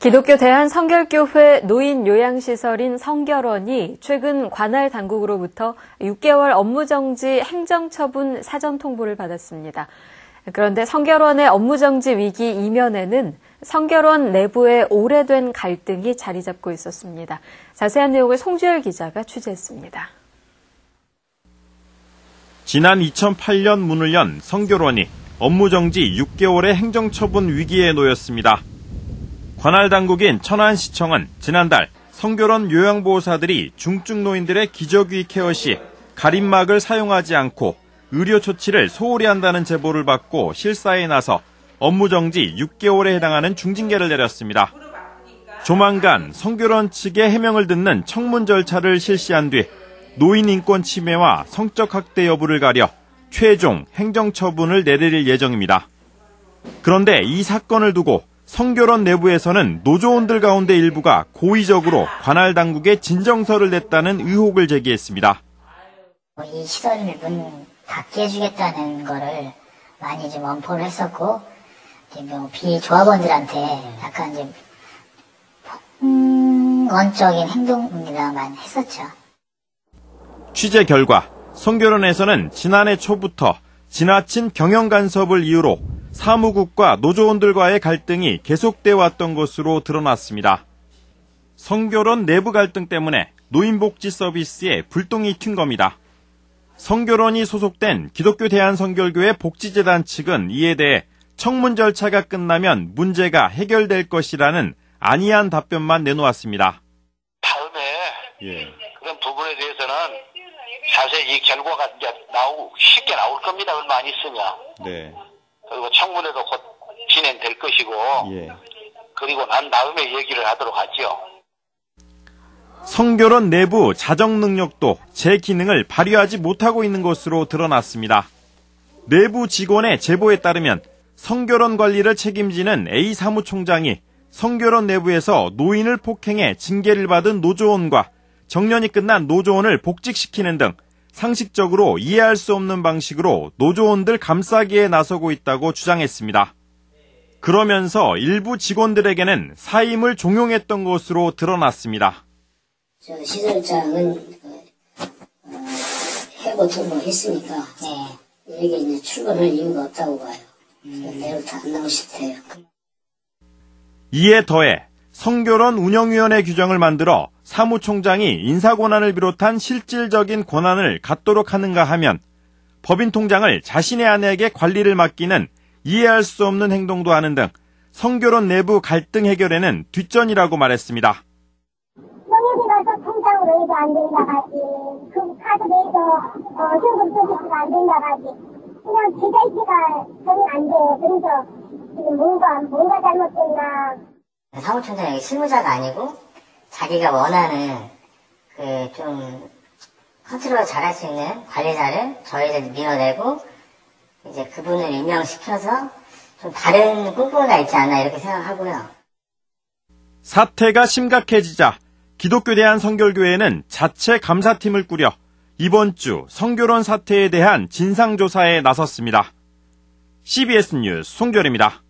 기독교 대한성결교회 노인 요양시설인 성결원이 최근 관할 당국으로부터 6개월 업무정지 행정처분 사전 통보를 받았습니다. 그런데 성결원의 업무정지 위기 이면에는 성결원 내부의 오래된 갈등이 자리 잡고 있었습니다. 자세한 내용을 송주열 기자가 취재했습니다. 지난 2008년 문을 연 성결원이 업무정지 6개월의 행정처분 위기에 놓였습니다. 관할 당국인 천안시청은 지난달 성결원 요양보호사들이 중증 노인들의 기저귀 케어 시 가림막을 사용하지 않고 의료 조치를 소홀히 한다는 제보를 받고 실사에 나서 업무정지 6개월에 해당하는 중징계를 내렸습니다. 조만간 성결원 측의 해명을 듣는 청문 절차를 실시한 뒤 노인 인권 침해와 성적 학대 여부를 가려 최종 행정처분을 내릴 예정입니다. 그런데 이 사건을 두고 성결원 내부에서는 노조원들 가운데 일부가 고의적으로 관할 당국에 진정서를 냈다는 의혹을 제기했습니다. 이 시설을 문 닫게 해주겠다는 거를 많이 좀 엄포를 했었고, 비조합원들한테 약간 좀 폭언적인 행동이라만 했었죠. 취재 결과 성결원에서는 지난해 초부터 지나친 경영 간섭을 이유로 사무국과 노조원들과의 갈등이 계속돼 왔던 것으로 드러났습니다. 성결원 내부 갈등 때문에 노인복지 서비스에 불똥이 튄 겁니다. 성결원이 소속된 기독교 대한성결교회 복지재단 측은 이에 대해 청문 절차가 끝나면 문제가 해결될 것이라는 안이한 답변만 내놓았습니다. 다음에 그런 부분에 대해서는 자세히 이 결과가 이제 쉽게 나올 겁니다. 얼마 안 있으면. 네. 그리고 청문회도 곧 진행될 것이고, 그리고 난 다음에 얘기를 하도록 하죠. 성결원 내부 자정 능력도 제 기능을 발휘하지 못하고 있는 것으로 드러났습니다. 내부 직원의 제보에 따르면 성결원 관리를 책임지는 A 사무총장이 성결원 내부에서 노인을 폭행해 징계를 받은 노조원과 정년이 끝난 노조원을 복직시키는 등 상식적으로 이해할 수 없는 방식으로 노조원들 감싸기에 나서고 있다고 주장했습니다. 그러면서 일부 직원들에게는 사임을 종용했던 것으로 드러났습니다. 시설장은 해고 통보했으니까 여기 이제 출근할 이유가 없다고 봐요. 내일부터 안 나오실 테요. 이에 더해 성결원 운영위원회 규정을 만들어 사무총장이 인사권한을 비롯한 실질적인 권한을 갖도록 하는가 하면 법인 통장을 자신의 아내에게 관리를 맡기는 이해할 수 없는 행동도 하는 등 성결원 내부 갈등 해결에는 뒷전이라고 말했습니다. 영역에 가서 통장으로 해도 안 된다가지, 그 카드 내도 현금 서비스가 안 된다가지, 그냥 계좌이체가 전혀 안 돼요. 그래서 지금 뭔가 잘못됐나. 사무총장이 실무자가 아니고 자기가 원하는 좀 컨트롤 잘할 수 있는 관리자를 저희들 밀어내고 이제 그분을 임명시켜서 좀 다른 꿍꿍이가 있지 않나 이렇게 생각하고요. 사태가 심각해지자 기독교 대한성결교회는 자체 감사팀을 꾸려 이번 주 성결원 사태에 대한 진상조사에 나섰습니다. CBS 뉴스 송결입니다.